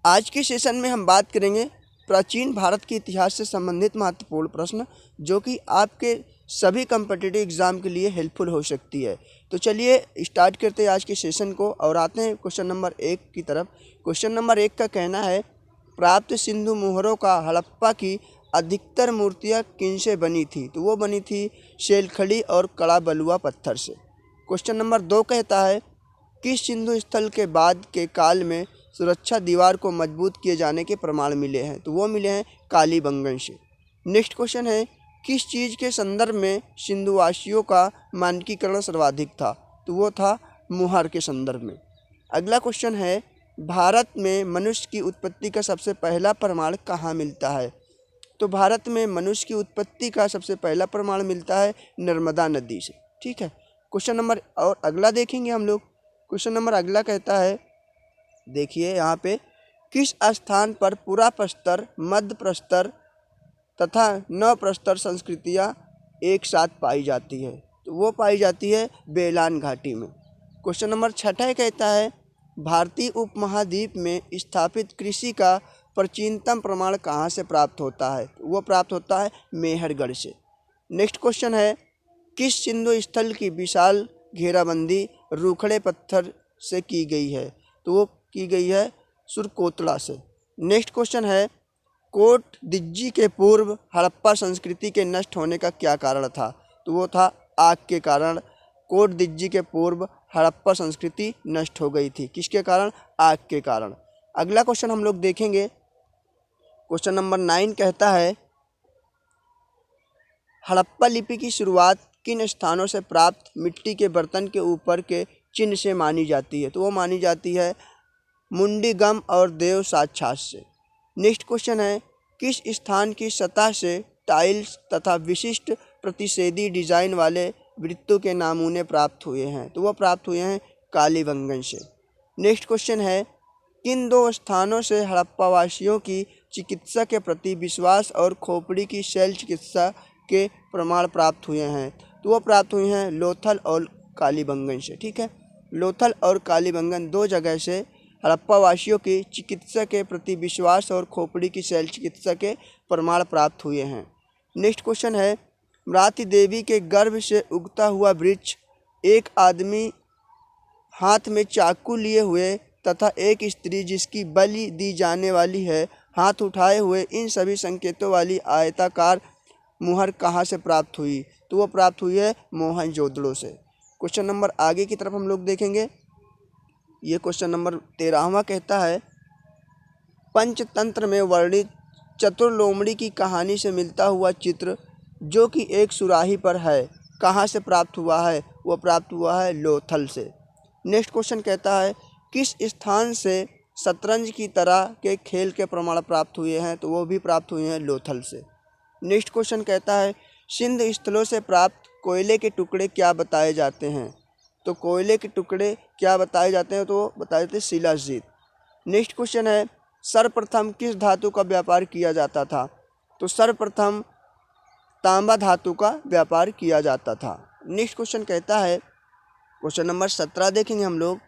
आज के सेशन में हम बात करेंगे प्राचीन भारत के इतिहास से संबंधित महत्वपूर्ण प्रश्न, जो कि आपके सभी कम्पिटिटिव एग्ज़ाम के लिए हेल्पफुल हो सकती है। तो चलिए स्टार्ट करते हैं आज के सेशन को और आते हैं क्वेश्चन नंबर 1 की तरफ। क्वेश्चन नंबर 1 का कहना है, प्राप्त सिंधु मोहरों का हड़प्पा की अधिकतर मूर्तियाँ किनसे बनी थी? तो वो बनी थी शेलखड़ी और कड़ा बलुआ पत्थर से। क्वेश्चन नंबर 2 कहता है, किस सिंधु स्थल के बाद के काल में सुरक्षा दीवार को मजबूत किए जाने के प्रमाण मिले हैं? तो वो मिले हैं कालीबंगन से। नेक्स्ट क्वेश्चन है, किस चीज़ के संदर्भ में सिंधुवासियों का मानकीकरण सर्वाधिक था? तो वो था मुहर के संदर्भ में। अगला क्वेश्चन है, भारत में मनुष्य की उत्पत्ति का सबसे पहला प्रमाण कहाँ मिलता है? तो भारत में मनुष्य की उत्पत्ति का सबसे पहला प्रमाण मिलता है नर्मदा नदी से। ठीक है। क्वेश्चन नंबर और अगला देखेंगे हम लोग। क्वेश्चन नंबर अगला कहता है, देखिए यहाँ पे, किस स्थान पर पुरा प्रस्तर, मध्य प्रस्तर तथा नव प्रस्तर संस्कृतियाँ एक साथ पाई जाती है? तो वो पाई जाती है बेलान घाटी में। क्वेश्चन नंबर 6 कहता है, भारतीय उपमहाद्वीप में स्थापित कृषि का प्राचीनतम प्रमाण कहाँ से प्राप्त होता है? तो वो प्राप्त होता है मेहरगढ़ से। नेक्स्ट क्वेश्चन है, किस सिंधु स्थल की विशाल घेराबंदी रूखड़े पत्थर से की गई है? तो वो की गई है सुरकोतला से। नेक्स्ट क्वेश्चन है, कोट दिज्जी के पूर्व हड़प्पा संस्कृति के नष्ट होने का क्या कारण था? तो वो था आग के कारण। कोट दिज्जी के पूर्व हड़प्पा संस्कृति नष्ट हो गई थी। किसके कारण? आग के कारण। अगला क्वेश्चन हम लोग देखेंगे। क्वेश्चन नंबर 9 कहता है, हड़प्पा लिपि की शुरुआत किन स्थानों से प्राप्त मिट्टी के बर्तन के ऊपर के चिन्ह से मानी जाती है? तो वो मानी जाती है मुंडीगम और देव साक्षात से। नेक्स्ट क्वेश्चन है, किस स्थान की सतह से टाइल्स तथा विशिष्ट प्रतिषेधी डिजाइन वाले वृत्तों के नमूने प्राप्त हुए हैं? तो वो प्राप्त हुए हैं कालीबंगन से। नेक्स्ट क्वेश्चन है, किन दो स्थानों से हड़प्पावासियों की चिकित्सा के प्रति विश्वास और खोपड़ी की शैल चिकित्सा के प्रमाण प्राप्त हुए हैं? तो वो प्राप्त हुए हैं लोथल और कालीबंगन से। ठीक है। लोथल और कालीबंगन दो जगह से हड़प्पावासियों की चिकित्सा के प्रति विश्वास और खोपड़ी की शैल चिकित्सा के प्रमाण प्राप्त हुए हैं। नेक्स्ट क्वेश्चन है, म्राति देवी के गर्भ से उगता हुआ वृक्ष, एक आदमी हाथ में चाकू लिए हुए तथा एक स्त्री जिसकी बलि दी जाने वाली है हाथ उठाए हुए, इन सभी संकेतों वाली आयताकार मुहर कहाँ से प्राप्त हुई? तो वो प्राप्त हुई है मोहनजोदड़ो से। क्वेश्चन नंबर आगे की तरफ हम लोग देखेंगे। ये क्वेश्चन नंबर 13वां कहता है, पंचतंत्र में वर्णित चतुर्लोमड़ी की कहानी से मिलता हुआ चित्र जो कि एक सुराही पर है, कहाँ से प्राप्त हुआ है? वो प्राप्त हुआ है लोथल से। नेक्स्ट क्वेश्चन कहता है, किस स्थान से शतरंज की तरह के खेल के प्रमाण प्राप्त हुए हैं? तो वो भी प्राप्त हुए हैं लोथल से। नेक्स्ट क्वेश्चन कहता है, सिंध स्थलों से प्राप्त कोयले के टुकड़े क्या बताए जाते हैं? तो कोयले के टुकड़े क्या बताए जाते हैं? तो बताए जाते हैं शिलाजीत। नेक्स्ट क्वेश्चन है, सर्वप्रथम किस धातु का व्यापार किया जाता था? तो सर्वप्रथम तांबा धातु का व्यापार किया जाता था। नेक्स्ट क्वेश्चन कहता है, क्वेश्चन नंबर 17 देखेंगे हम लोग।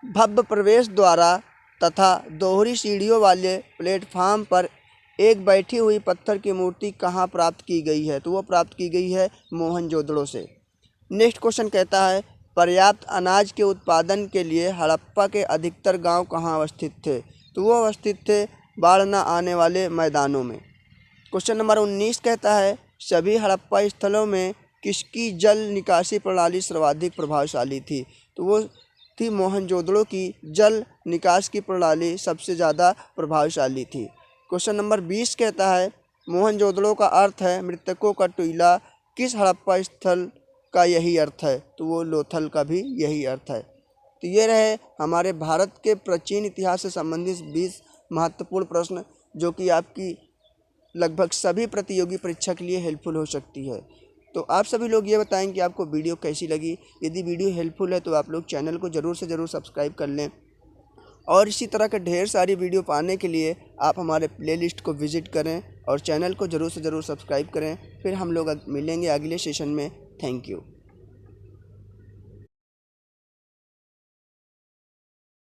भव्य प्रवेश द्वारा तथा दोहरी सीढ़ियों वाले प्लेटफार्म पर एक बैठी हुई पत्थर की मूर्ति कहाँ प्राप्त की गई है? तो वो प्राप्त की गई है मोहनजोदड़ो से। नेक्स्ट क्वेश्चन कहता है, पर्याप्त अनाज के उत्पादन के लिए हड़प्पा के अधिकतर गांव कहाँ अवस्थित थे? तो वो अवस्थित थे बाढ़ न आने वाले मैदानों में। क्वेश्चन नंबर 19 कहता है, सभी हड़प्पा स्थलों में किसकी जल निकासी प्रणाली सर्वाधिक प्रभावशाली थी? तो वो थी मोहनजोदड़ो की जल निकास की प्रणाली सबसे ज़्यादा प्रभावशाली थी। क्वेश्चन नंबर 20 कहता है, मोहनजोदड़ो का अर्थ है मृतकों का टीला, किस हड़प्पा स्थल का यही अर्थ है? तो वो लोथल का भी यही अर्थ है। तो ये रहे हमारे भारत के प्राचीन इतिहास से संबंधित 20 महत्वपूर्ण प्रश्न, जो कि आपकी लगभग सभी प्रतियोगी परीक्षा के लिए हेल्पफुल हो सकती है। तो आप सभी लोग ये बताएं कि आपको वीडियो कैसी लगी। यदि वीडियो हेल्पफुल है तो आप लोग चैनल को ज़रूर से ज़रूर सब्सक्राइब कर लें, और इसी तरह के ढेर सारी वीडियो पाने के लिए आप हमारे प्लेलिस्ट को विज़िट करें और चैनल को ज़रूर से ज़रूर सब्सक्राइब करें। फिर हम लोग मिलेंगे अगले सेशन में। Thank you.